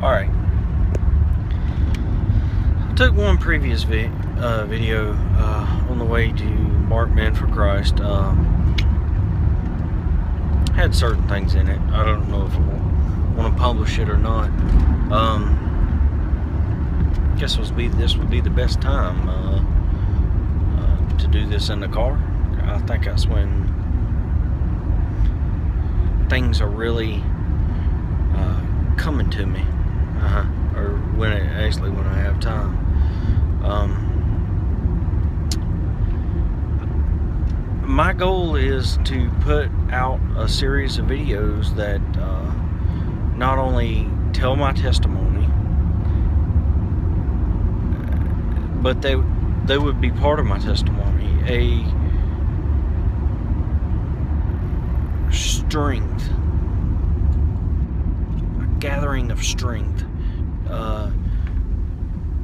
Alright. I took one previous video on the way to Mark Men for Christ. Had certain things in it. I don't know if I want to publish it or not. Guess this would be the best time to do this in the car. I think that's when things are really coming to me, or when I have time. My goal is to put out a series of videos that not only tell my testimony, but they would be part of my testimony, a strength, a gathering of strength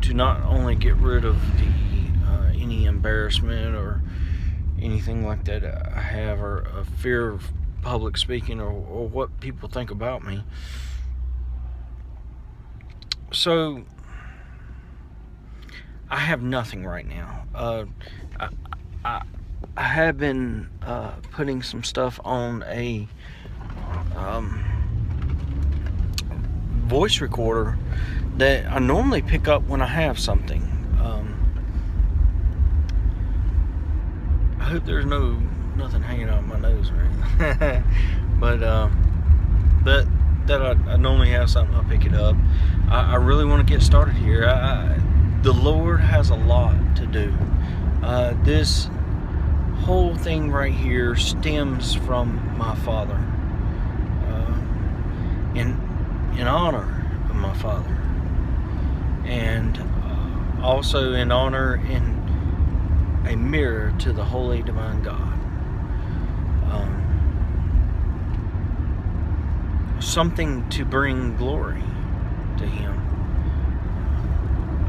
to not only get rid of any embarrassment or anything like that I have, or a fear of public speaking, or what people think about me. So I have nothing right now. I have been putting some stuff on a voice recorder that I normally pick up when I have something. I hope there's nothing hanging out of my nose or anything. But that I normally have something, I'll pick it up. I really want to get started here. The Lord has a lot to do. This whole thing right here stems from my father, in honor of my father, and also in honor in a mirror to the holy divine God. Something to bring glory to Him.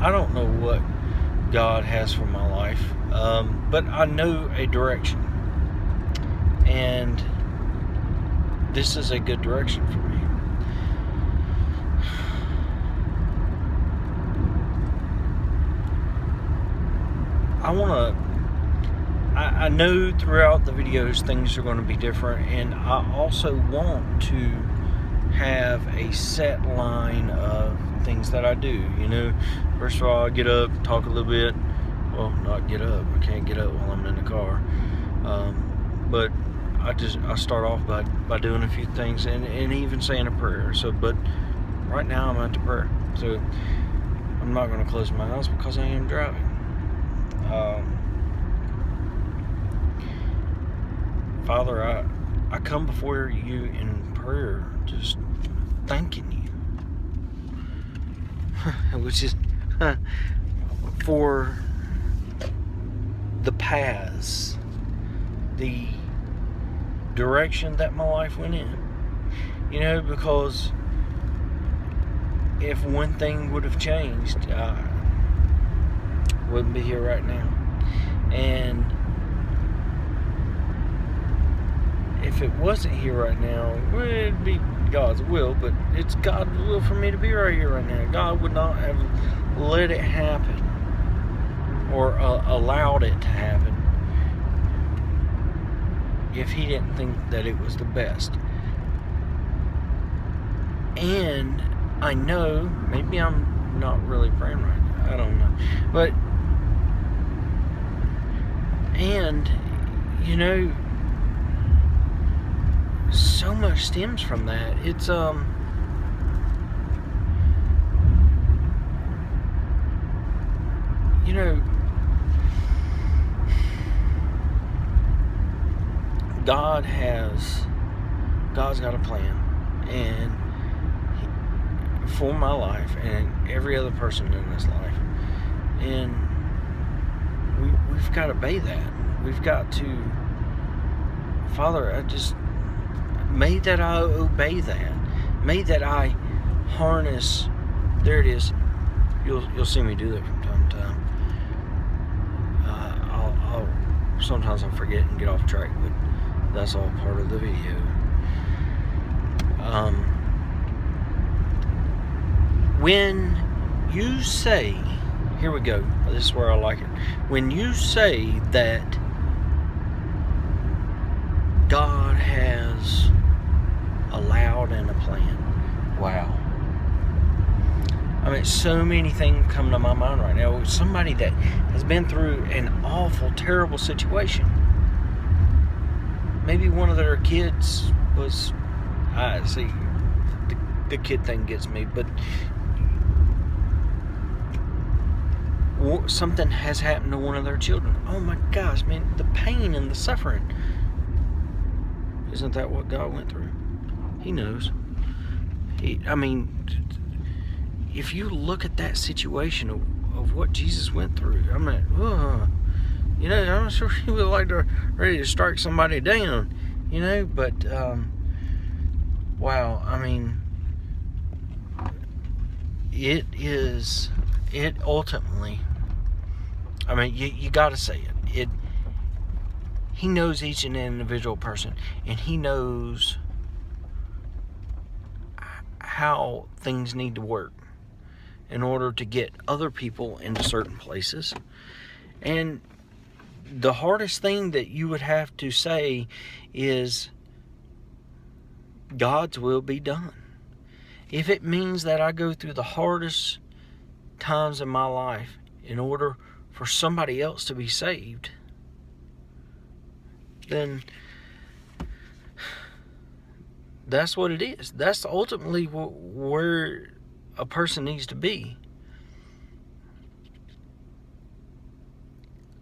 I don't know what God has for my life, but I know a direction, and this is a good direction for me. I know throughout the videos things are going to be different, and I also want to have a set line of things that I do. First of all, I get up, talk a little bit. Well, not get up. I can't get up while I'm in the car. But I start off by doing a few things and even saying a prayer. But right now I'm at the prayer. So I'm not going to close my eyes because I am driving. Father, I come before you in prayer, just thanking you. Which is for the paths, the direction that my life went in. Because if one thing would have changed, I wouldn't be here right now. And if it wasn't here right now, it'd be God's will, but it's God's will for me to be right here right now. God would not have let it happen or allowed it to happen if He didn't think that it was the best. And I know, maybe I'm not really praying right now, I don't know, but so much stems from that. It's God's got a plan, and for my life and every other person in this life, and we've got to obey that. We've got to, Father, may that I obey that. May that I harness. There it is. You'll see me do that from time to time. Sometimes I'll forget and get off track, but that's all part of the video. When you say, here we go, this is where I like it. When you say that God has allowed and a plan, wow. I mean, so many things come to my mind right now. Somebody that has been through an awful, terrible situation. Maybe one of their kids was, I see, the kid thing gets me, but something has happened to one of their children. Oh my gosh, man, the pain and the suffering. Isn't that what God went through? He knows. If you look at that situation of what Jesus went through, I'm like, I'm not sure he was like ready to strike somebody down, but wow, it ultimately, you gotta say it. He knows each and individual person, and he knows how things need to work in order to get other people into certain places. And the hardest thing that you would have to say is, God's will be done. If it means that I go through the hardest times in my life in order for somebody else to be saved, then that's what it is. That's ultimately where a person needs to be.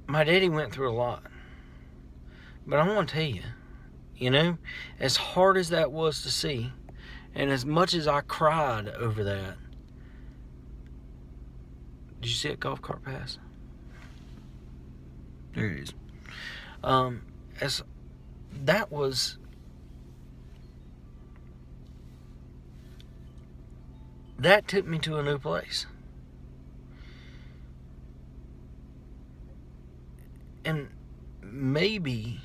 My daddy went through a lot. But I want to tell you, as hard as that was to see, and as much as I cried over that, did you see a golf cart pass? There it is. That took me to a new place. And maybe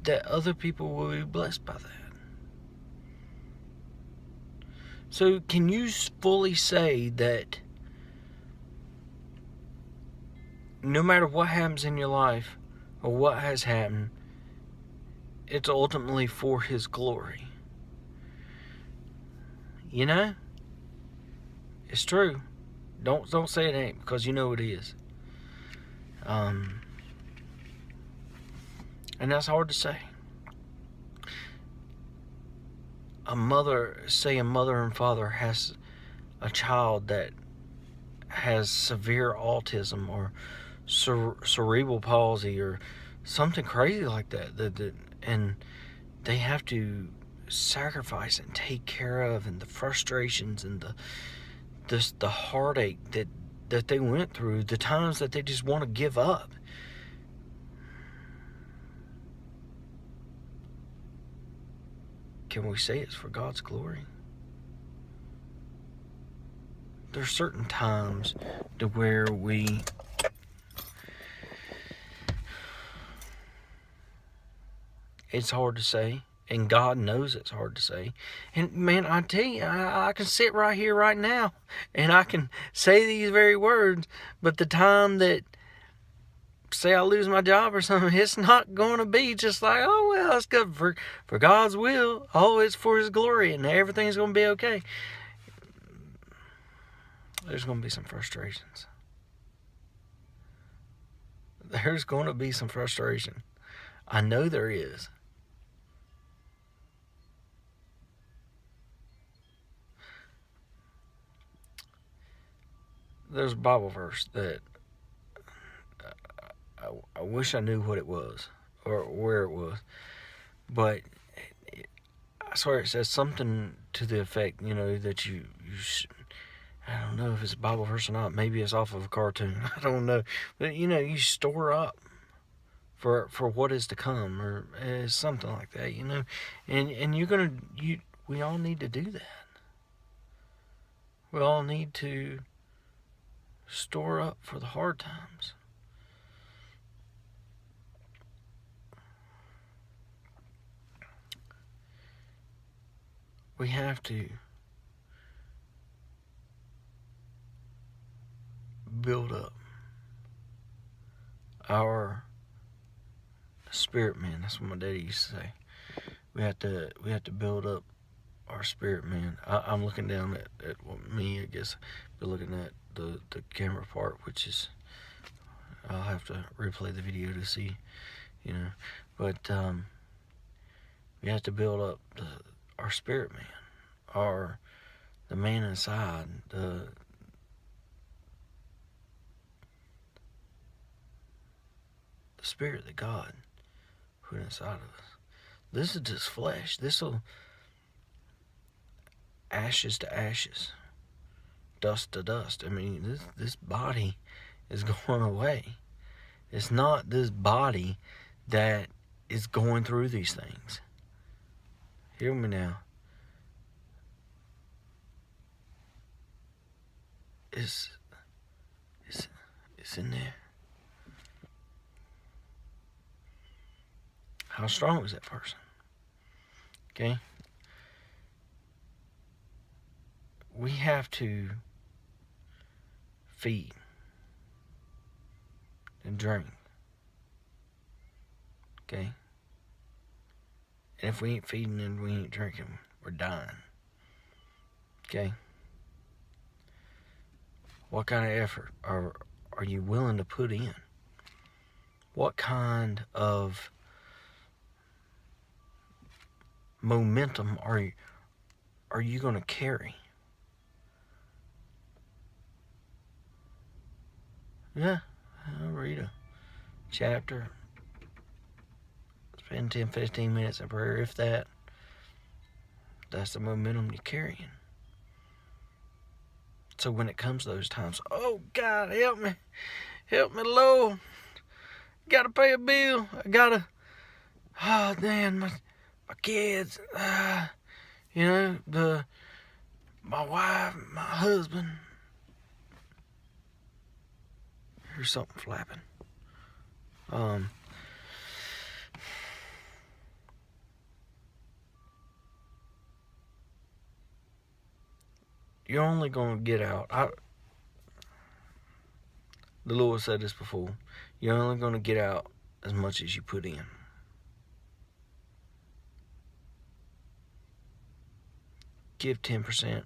that other people will be blessed by that. So can you fully say that no matter what happens in your life or what has happened, it's ultimately for His glory? It's true. Don't say it ain't, because you know it is. And that's hard to say. A mother and father has a child that has severe autism or cerebral palsy or something crazy like that, and they have to sacrifice and take care of, and the frustrations and the heartache that they went through, the times that they just want to give up. Can we say it's for God's glory? There's certain times to where it's hard to say, and God knows it's hard to say. And man, I tell you, I can sit right here right now and I can say these very words, but the time that, say I lose my job or something, it's not going to be just like, oh well, that's good for God's will. Oh, it's for His glory, and everything's going to be okay. There's going to be some frustrations. There's going to be some frustration. I know there is. There's a Bible verse that I wish I knew what it was or where it was, but I swear it says something to the effect, that you I don't know if it's a Bible verse or not. Maybe it's off of a cartoon. I don't know, but you store up for what is to come, or something like that, and we all need to do that. We all need to store up for the hard times. We have to build up our spirit man. That's what my daddy used to say. We have to build up our spirit man. I'm looking down at me, I guess, but looking at the camera part, which is, I'll have to replay the video to see, you know. But we have to build up our spirit man, the man inside, the spirit that God put inside of us. This is just flesh. This will ashes to ashes, dust to dust. I mean, this body is going away. It's not this body that is going through these things. Hear me now. It's in there. How strong is that person? Okay? We have to feed and drink. Okay? And if we ain't feeding and we ain't drinking, we're dying. Okay? What kind of effort are you willing to put in? What kind of momentum are you going to carry? Yeah, I'll read a chapter, spend 10-15 minutes in prayer, if that. That's the momentum you're carrying. So when it comes to those times, oh God, help me, Lord, gotta pay a bill, I gotta, oh man, my kids, you know, my wife, my husband. Here's something flapping. You're only going to get out. The Lord said this before. You're only going to get out as much as you put in. Give 10%.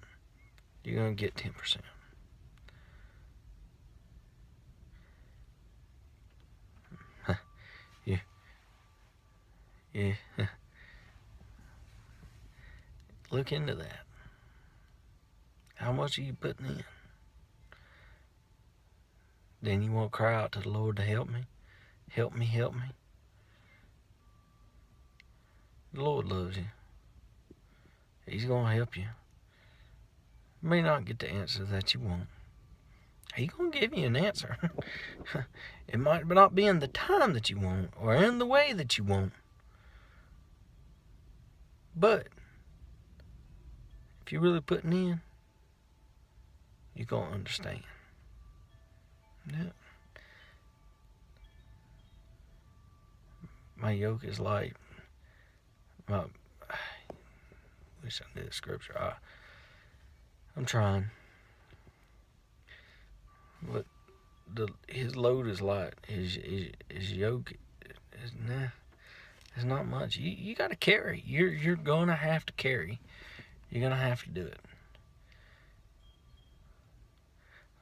You're going to get 10%. Yeah. Look into that. How much are you putting in? Then you want to cry out to the Lord to help me? Help me, help me. The Lord loves you. He's going to help you. You may not get the answer that you want. He's going to give you an answer. It might not be in the time that you want or in the way that you want. But if you're really putting in, you're going to understand. Yeah. My yoke is light. I wish I knew the scripture. I'm trying. But his load is light. His yoke is it's not much. You got to carry. You're gonna have to carry. You're gonna have to do it.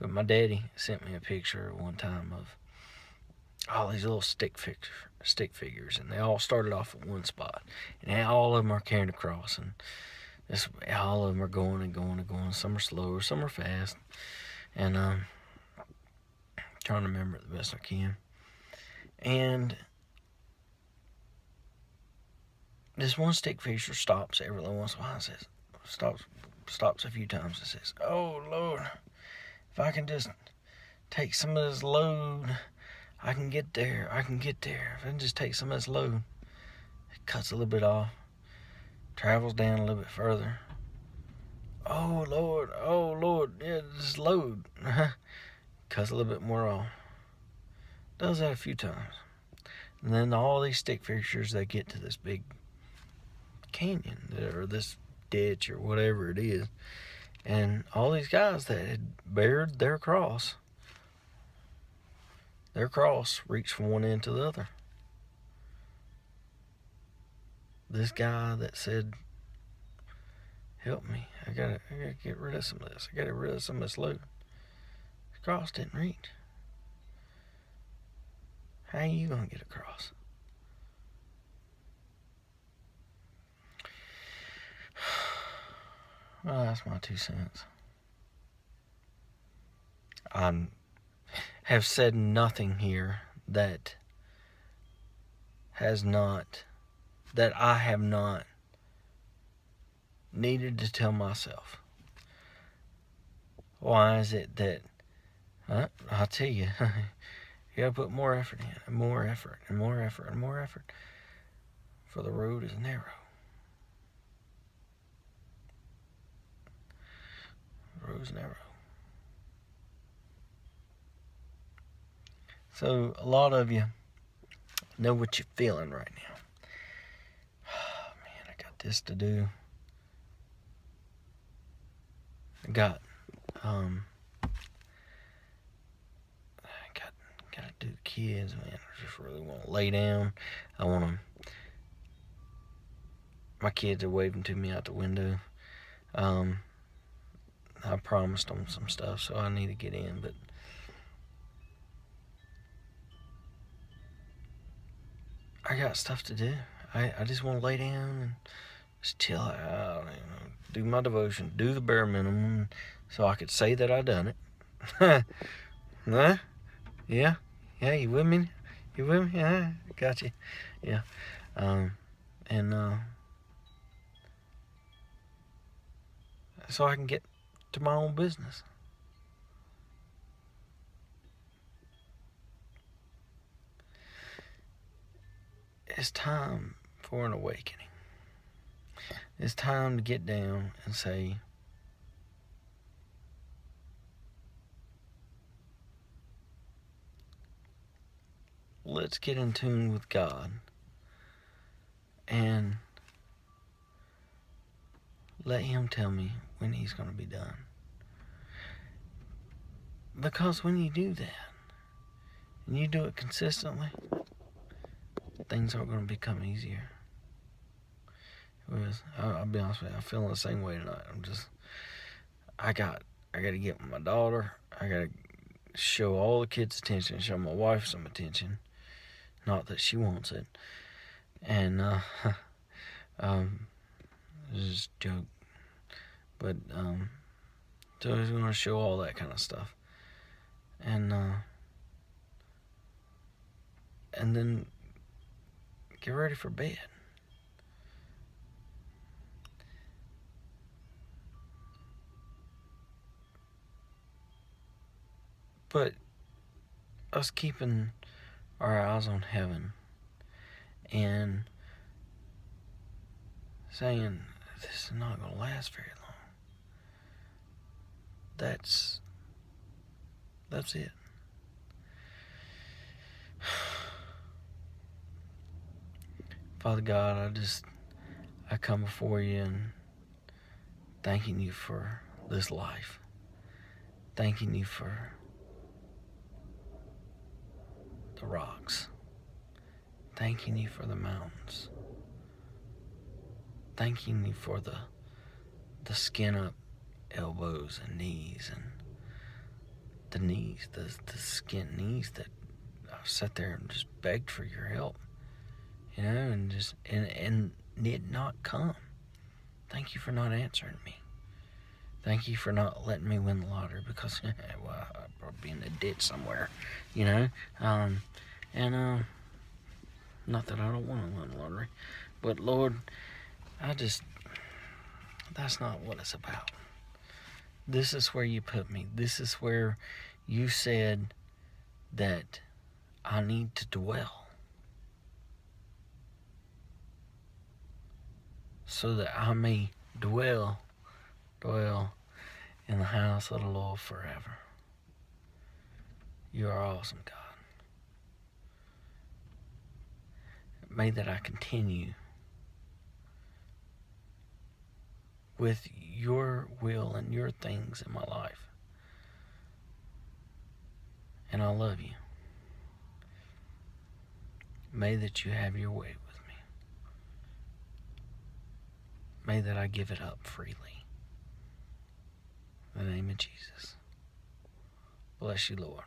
But my daddy sent me a picture one time of all these little stick figures, and they all started off at one spot, and all of them are carrying a cross, and all of them are going and going and going. Some are slower, some are fast, and trying to remember it the best I can. And this one stick figure stops every once in a while. It says, stops a few times. It says, "Oh Lord, if I can just take some of this load, I can get there. If I can just take some of this load." It cuts a little bit off, travels down a little bit further. Oh Lord, yeah, this load. Cuts a little bit more off. Does that a few times. And then all these stick figures, they get to this big canyon or this ditch or whatever it is. And all these guys that had bared their cross their cross reached from one end to the other. This guy that said, help me, I gotta get rid of some of this. I gotta get rid of some of this load. His cross didn't reach. How are you gonna get across? Well, that's my 2 cents. I have said nothing here that I have not needed to tell myself. Why is it that, I'll tell you, you gotta put more effort in, and more effort, and more effort, and more effort, for the road is narrow. The road is narrow. So a lot of you know what you're feeling right now. Oh, man, I got this to do. I got gotta do the kids, man. I just really want to lay down. My kids are waving to me out the window. I promised them some stuff, so I need to get in, but I got stuff to do. I just want to lay down and just chill out, do my devotion, do the bare minimum, so I could say that I done it. Huh? Yeah? Yeah, you with me? You with me? Yeah, got you. Yeah. So I can get to my own business. It's time for an awakening. It's time to get down and say, let's get in tune with God and let Him tell me when He's going to be done. Because when you do that, and you do it consistently, things are going to become easier. I'll be honest with you, I'm feeling the same way tonight. I got to get with my daughter. I got to show all the kids attention, show my wife some attention. Not that she wants it. And, it's just a joke. But, so he's going to show all that kind of stuff. And then get ready for bed. But us keeping our eyes on heaven and saying, this is not going to last very long. That's it. Father God, I come before you and thanking you for this life. Thanking you for the rocks. Thanking you for the mountains. Thanking you for the skin up elbows and knees, and the knees, the skin knees that I've sat there and just begged for your help, and it not come. Thank you for not answering me. Thank you for not letting me win the lottery, because well, I'd probably be in a ditch somewhere, not that I don't want to win the lottery, but Lord, that's not what it's about. This is where you put me. This is where you said that I need to dwell, so that I may dwell in the house of the Lord forever. You are awesome, God. May that I continue with your will and your things in my life. And I love you. May that you have your way with me. May that I give it up freely. In the name of Jesus. Bless you, Lord.